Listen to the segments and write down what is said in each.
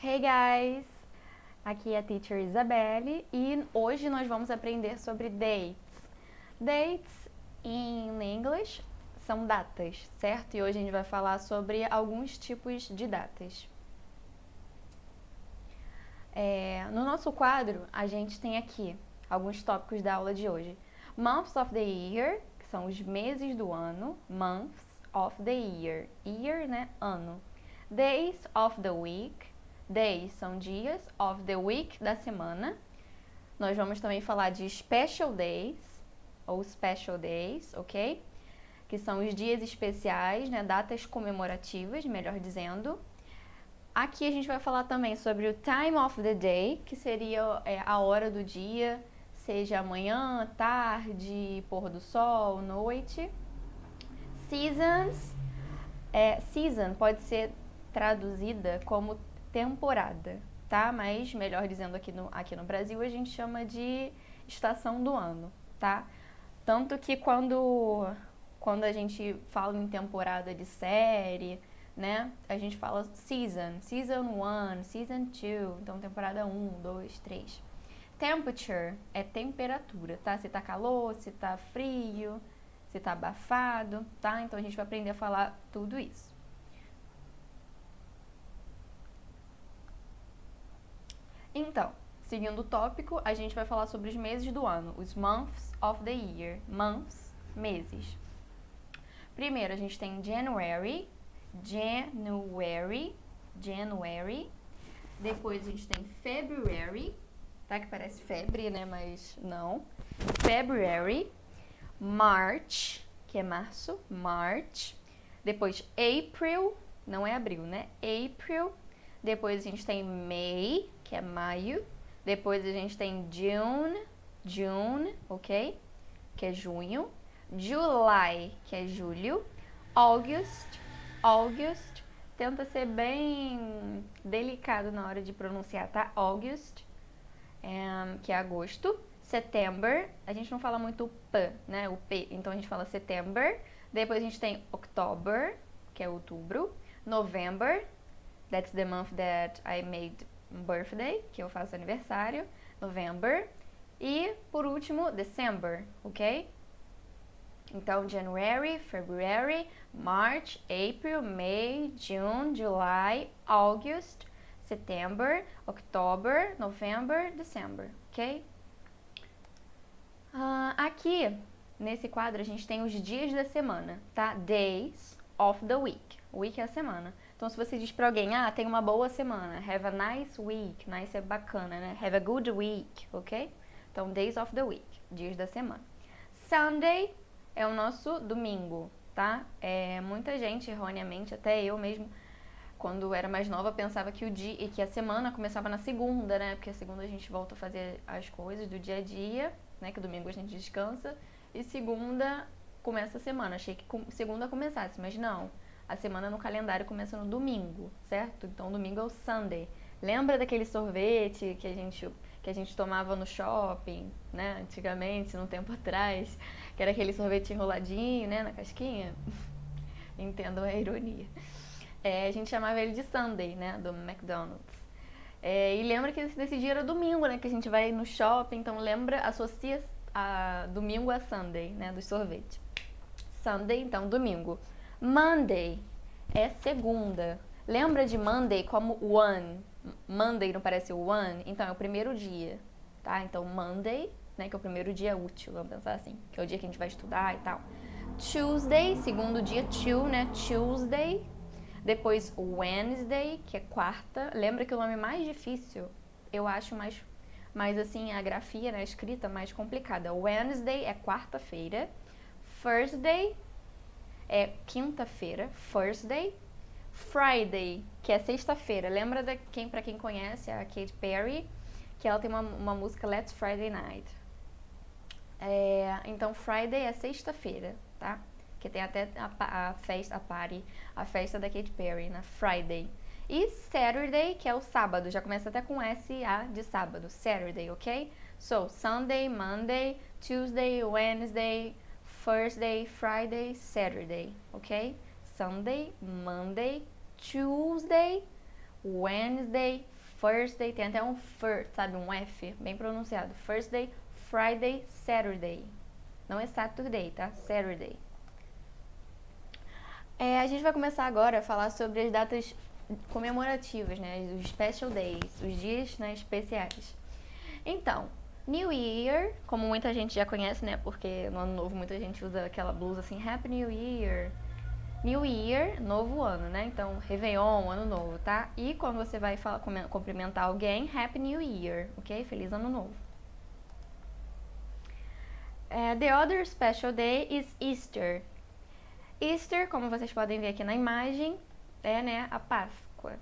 Hey guys! Aqui é a Teacher Isabelle e hoje nós vamos aprender sobre dates. Dates em inglês são datas, certo? E hoje a gente vai falar sobre alguns tipos de datas. No nosso quadro, a gente tem aqui alguns tópicos da aula de hoje. Months of the year, que são os meses do ano. Months of the year. Year, né? Ano. Days of the week. Days são dias, of the week, da semana. Nós vamos também falar de special days, ou special days, ok? Que são os dias especiais, né? Datas comemorativas, melhor dizendo. Aqui a gente vai falar também sobre o time of the day, que seria a hora do dia, seja manhã, tarde, pôr do sol, noite. Seasons, season pode ser traduzida como temporada, tá? Mas, melhor dizendo, aqui no Brasil a gente chama de estação do ano, tá? Tanto que quando a gente fala em temporada de série, né? A gente fala season 1, season 2, então temporada 1, 2, 3. Temperature é temperatura, tá? Se tá calor, se tá frio, se tá abafado, tá? Então a gente vai aprender a falar tudo isso. Então, seguindo o tópico, a gente vai falar sobre os meses do ano, os months of the year. Months, meses. Primeiro, a gente tem January. Depois a gente tem February, tá? Que parece febre, né? Mas não. February. March, que é março. March. Depois April, não é abril, né? April. Depois a gente tem May, que é maio. Depois a gente tem June, ok? Que é junho. July, que é julho. August. Tenta ser bem delicado na hora de pronunciar, tá? August, que é agosto. September, a gente não fala muito o P, né? O P, então a gente fala September. Depois a gente tem October, que é outubro. November, that's the month that I made birthday, que eu faço aniversário. November. E, por último, December, ok? Então, January, February, March, April, May, June, July, August, September, October, November, December, ok? Aqui, nesse quadro, a gente tem os dias da semana, tá? Days of the week. Week é a semana. Então, se você diz pra alguém, tem uma boa semana, have a nice week, nice é bacana, né? Have a good week, ok? Então, days of the week, dias da semana. Sunday é o nosso domingo, tá? Muita gente, erroneamente, até eu mesmo, quando era mais nova, pensava que que a semana começava na segunda, né? Porque a segunda a gente volta a fazer as coisas do dia a dia, né? Que domingo a gente descansa. E segunda começa a semana. Achei que segunda começasse, mas não. A semana no calendário começa no domingo, certo? Então domingo é o Sunday. Lembra daquele sorvete que a gente tomava no shopping, né? Antigamente, num tempo atrás, que era aquele sorvete enroladinho, né? Na casquinha? Entendam a ironia. A gente chamava ele de Sunday, né? Do McDonald's. E lembra que nesse dia era domingo, né? Que a gente vai no shopping, então associa domingo a Sunday, né? Do sorvete. Sunday, então, domingo. Monday é segunda. Lembra de Monday como one? Monday não parece one? Então, é o primeiro dia, tá? Então, Monday, né? Que é o primeiro dia útil, vamos pensar assim. Que é o dia que a gente vai estudar e tal. Tuesday, segundo dia, né? Tuesday. Depois, Wednesday, que é quarta. Lembra que o nome mais difícil, eu acho mais assim, a grafia, né? A escrita mais complicada. Wednesday é quarta-feira. Thursday é quinta-feira, Thursday. Friday, que é sexta-feira. Lembra pra quem conhece a Katy Perry, que ela tem uma música Let's Friday Night. Então, Friday é sexta-feira, tá? Que tem até a festa da Katy Perry, na Friday. E Saturday, que é o sábado, já começa até com S-A de sábado, Saturday, ok? So, Sunday, Monday, Tuesday, Wednesday, Thursday, Friday, Saturday, ok? Sunday, Monday, Tuesday, Wednesday, Thursday, tem até um sabe, um F, bem pronunciado. Thursday, Friday, Saturday. Não é Saturday, tá? Saturday. A gente vai começar agora a falar sobre as datas comemorativas, né? Os special days, os dias, né, especiais. Então, New Year, como muita gente já conhece, né? Porque no ano novo muita gente usa aquela blusa assim, Happy New Year. New Year, novo ano, né? Então, Réveillon, ano novo, tá? E quando você vai cumprimentar alguém, Happy New Year, ok? Feliz ano novo. The other special day is Easter. Easter, como vocês podem ver aqui na imagem, é, né, a Páscoa.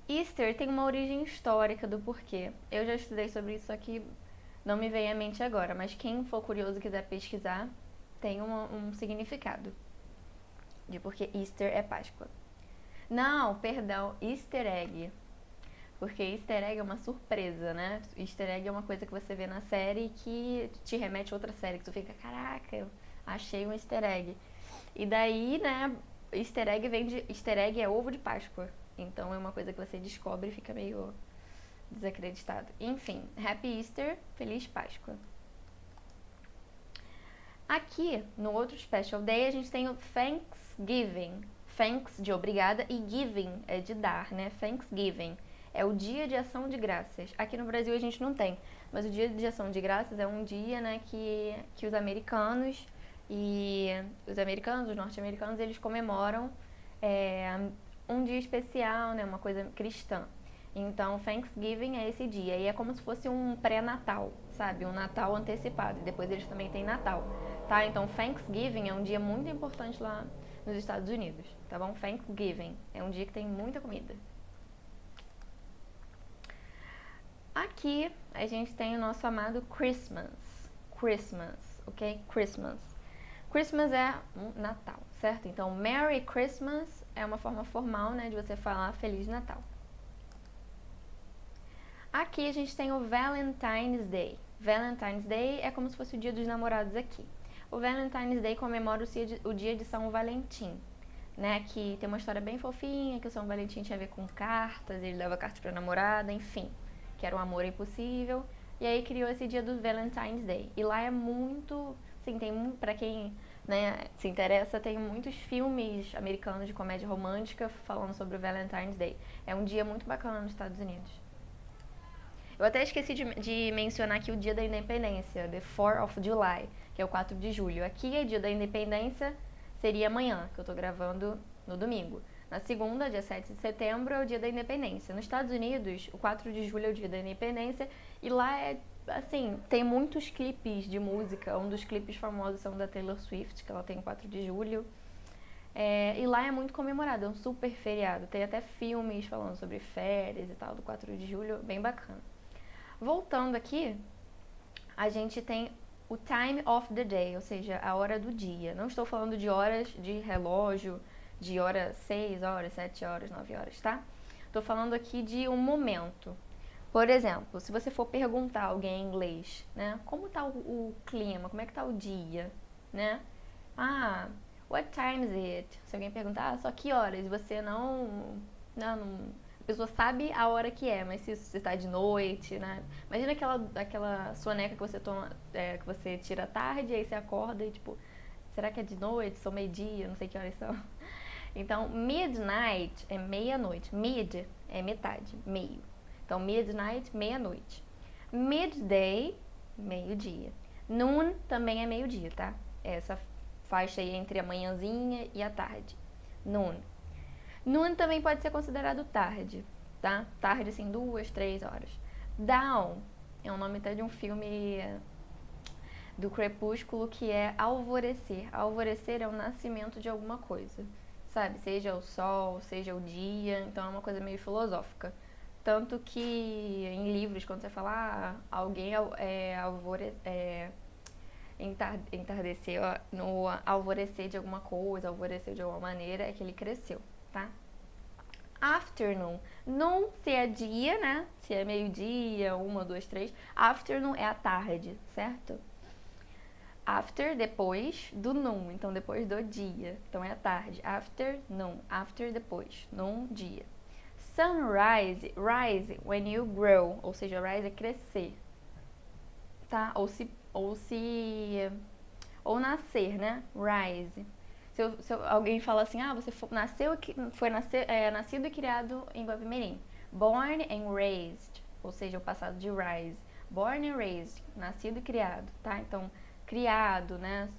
Easter tem uma origem histórica do porquê. Eu já estudei sobre isso aqui, não me vem à mente agora, mas quem for curioso e quiser pesquisar, tem um significado de porque Easter é Páscoa. Não, perdão, Easter egg. Porque Easter egg é uma surpresa, né? Easter egg é uma coisa que você vê na série que te remete a outra série, que tu fica, caraca, eu achei um Easter egg. E daí, né, Easter egg vem de... Easter egg é ovo de Páscoa. Então é uma coisa que você descobre e fica meio desacreditado. Enfim, Happy Easter, Feliz Páscoa. Aqui, no outro Special Day, a gente tem o Thanksgiving. Thanks de obrigada e giving é de dar, né? Thanksgiving é o dia de ação de graças. Aqui no Brasil a gente não tem, mas o dia de ação de graças é um dia, né, que os americanos, os norte-americanos, eles comemoram um dia especial, né, uma coisa cristã. Então, Thanksgiving é esse dia. E é como se fosse um pré-natal, sabe? Um Natal antecipado. E depois eles também têm Natal, tá? Então, Thanksgiving é um dia muito importante lá nos Estados Unidos, tá bom? Thanksgiving é um dia que tem muita comida. Aqui a gente tem o nosso amado Christmas. Christmas, ok? Christmas. Christmas é um Natal, certo? Então, Merry Christmas é uma forma formal, né, de você falar Feliz Natal. Aqui a gente tem o Valentine's Day. Valentine's Day é como se fosse o dia dos namorados aqui. O Valentine's Day comemora o dia de São Valentim, né? Que tem uma história bem fofinha, que o São Valentim tinha a ver com cartas, ele dava cartas pra namorada, enfim, que era um amor impossível. E aí criou esse dia do Valentine's Day. E lá é muito, assim, tem, pra quem, né, se interessa, tem muitos filmes americanos de comédia romântica falando sobre o Valentine's Day. É um dia muito bacana nos Estados Unidos. Eu até esqueci de mencionar aqui o dia da independência, the 4th of July, que é o 4 de julho. Aqui é dia da independência, seria amanhã, que eu tô gravando no domingo. Na segunda, dia 7 de setembro, é o dia da independência. Nos Estados Unidos, o 4 de julho é o dia da independência, e lá é, assim, tem muitos clipes de música. Um dos clipes famosos são da Taylor Swift, que ela tem o 4 de julho. E lá é muito comemorado, é um super feriado. Tem até filmes falando sobre férias e tal, do 4 de julho, bem bacana. Voltando aqui, a gente tem o time of the day, ou seja, a hora do dia. Não estou falando de horas de relógio, de hora 6 horas, 7 horas, 9 horas, tá? Estou falando aqui de um momento. Por exemplo, se você for perguntar a alguém em inglês, né? Como tá o clima? Como é que tá o dia? Né? What time is it? Se alguém perguntar, só que horas? E você não, a pessoa sabe a hora que é, mas se tá de noite, né? Imagina aquela soneca que você toma, que você tira à tarde, aí você acorda e tipo, será que é de noite? São meio-dia, não sei que horas são. Então, midnight é meia-noite. Mid é metade, meio. Então, midnight, meia-noite. Midday, meio-dia. Noon também é meio-dia, tá? Essa faixa aí entre a manhãzinha e a tarde. Noon. Noon também pode ser considerado tarde, tá? Tarde, assim, 2, 3 horas. Dawn é o nome até de um filme do Crepúsculo que é alvorecer. Alvorecer é o nascimento de alguma coisa, sabe? Seja o sol, seja o dia, então é uma coisa meio filosófica. Tanto que em livros, quando você fala alguém entardeceu no alvorecer de alguma coisa, alvoreceu de alguma maneira, é que ele cresceu, tá? Afternoon. Noon, se é dia, né? Se é meio-dia, 1, 2, 3. Afternoon é a tarde, certo? After, depois do noon. Então, depois do dia. Então, é a tarde. Afternoon. After, depois. Noon, dia. Sunrise, rise when you grow, ou seja, rise é crescer, tá? Ou nascer, né? Rise. Se alguém fala assim, você nascido e criado em Guapimirim. Born and raised, ou seja, o passado de rise. Born and raised, nascido e criado, tá? Então, criado, né?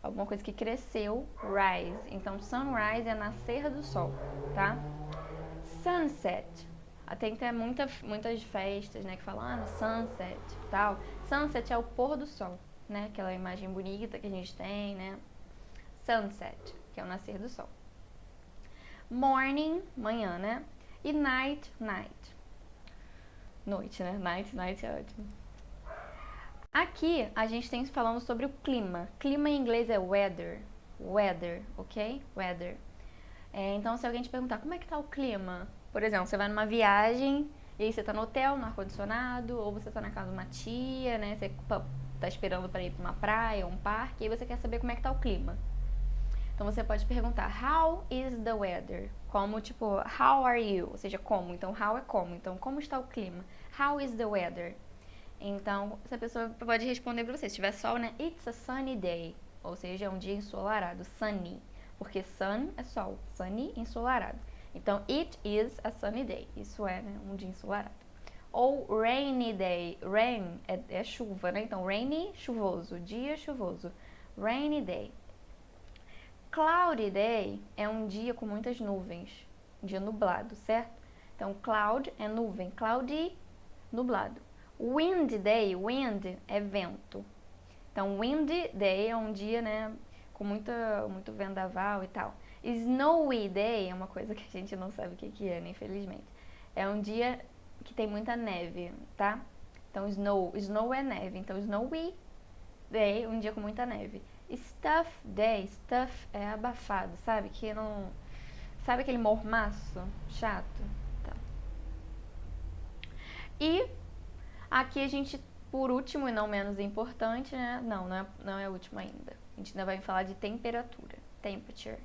Alguma coisa que cresceu, rise. Então, sunrise é nascer do sol, tá? Sunset. Tem até muitas festas, né, que falam, sunset, tal. Sunset é o pôr do sol, né? Aquela imagem bonita que a gente tem, né? Sunset, que é o nascer do sol. Morning, manhã, né? E night, noite, né? Night é ótimo. Aqui a gente tem falando sobre o clima. Clima em inglês é weather, ok? Weather. Então, se alguém te perguntar como é que tá o clima, por exemplo, você vai numa viagem e aí você tá no hotel, no ar-condicionado, ou você tá na casa de uma tia, né? Você tá esperando para ir pra uma praia, um parque, e aí você quer saber como é que tá o clima. Então você pode perguntar how is the weather? Como tipo, how are you? Ou seja, como. Então how é como. Então como está o clima? How is the weather? Então essa pessoa pode responder para você. Se tiver sol, né? It's a sunny day. Ou seja, é um dia ensolarado. Sunny. Porque sun é sol. Sunny, ensolarado. Então it is a sunny day. Isso é, né, um dia ensolarado. Ou rainy day. Rain é chuva, né? Então rainy, chuvoso. Dia chuvoso. Rainy day. Cloudy day é um dia com muitas nuvens, um dia nublado, certo? Então, cloud é nuvem, cloudy, nublado. Wind day, wind é vento. Então, wind day é um dia, né, com muito vendaval e tal. Snowy day é uma coisa que a gente não sabe o que é, né, infelizmente. É um dia que tem muita neve, tá? Então, snow é neve. Então, snowy day, um dia com muita neve. Stuff day, stuff é abafado, sabe? Que não. Sabe aquele mormaço chato? Tá. E aqui a gente, por último e não menos importante, né? Não é o último ainda. A gente ainda vai falar de temperatura, temperature.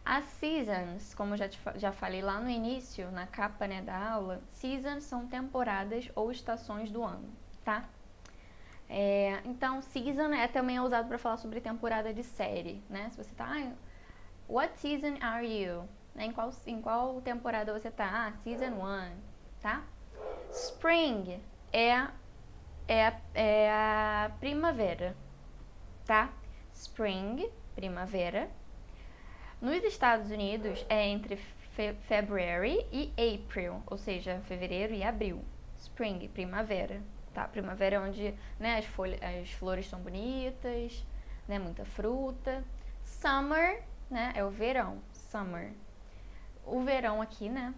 As seasons, como eu já falei lá no início, na capa, né, da aula, seasons são temporadas ou estações do ano, tá? Então, season também é usado para falar sobre temporada de série, né? Se você tá, what season are you? Né? Em qual temporada você tá? Season 1, tá? Spring é a primavera, tá? Spring, primavera. Nos Estados Unidos é entre February e April, ou seja, fevereiro e abril. Spring, primavera. Tá, primavera é onde, né, as flores são bonitas, né, muita fruta. Summer, né, é o verão, summer. O verão aqui, né,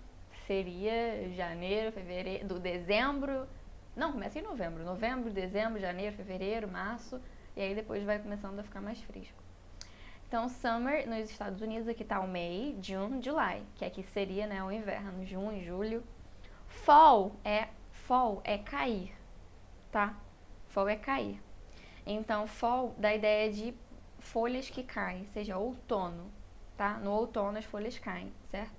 seria janeiro, fevereiro, dezembro, não, começa em novembro. Novembro, dezembro, janeiro, fevereiro, março, e aí depois vai começando a ficar mais fresco. Então, summer nos Estados Unidos, aqui tá o May, June, July, que aqui seria, né, o inverno, junho, julho. Fall é cair, tá? Fall é cair. Então, fall dá a ideia de folhas que caem, seja outono, tá? No outono as folhas caem, certo?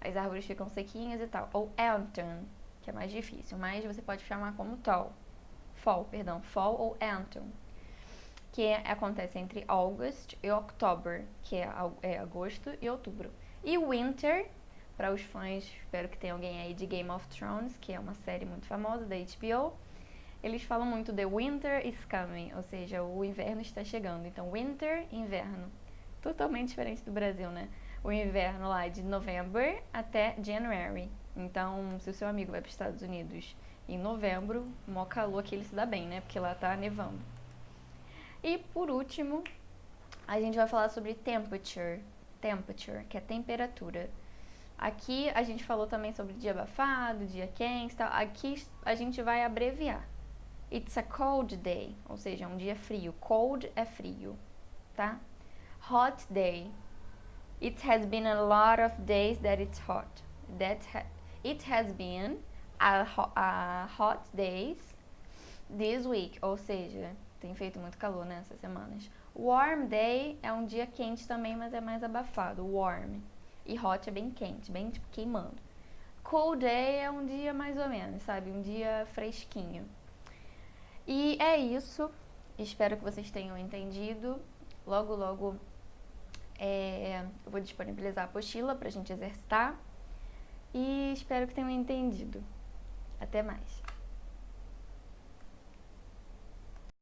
As árvores ficam sequinhas e tal. Ou autumn, que é mais difícil, mas você pode chamar como fall ou autumn, que acontece entre August e October, que é agosto e outubro. E winter, para os fãs, espero que tenha alguém aí de Game of Thrones, que é uma série muito famosa da HBO, eles falam muito de winter is coming, ou seja, o inverno está chegando. Então, winter, inverno. Totalmente diferente do Brasil, né? O inverno lá é de November até January. Então, se o seu amigo vai para os Estados Unidos em novembro, mó calor aqui, ele se dá bem, né? Porque lá tá nevando. E, por último, a gente vai falar sobre temperature, que é temperatura. Aqui a gente falou também sobre dia abafado, dia quente, tal. Aqui a gente vai abreviar. It's a cold day, ou seja, um dia frio. Cold é frio, tá? Hot day. It has been a lot of days that it's hot. It has been a hot days this week, ou seja, tem feito muito calor nessas semanas. Warm day é um dia quente também, mas é mais abafado. Warm. E hot é bem quente, bem tipo queimando. Cool day é um dia mais ou menos, sabe? Um dia fresquinho. E é isso. Espero que vocês tenham entendido. Logo, logo eu vou disponibilizar a apostila pra gente exercitar. E espero que tenham entendido. Até mais.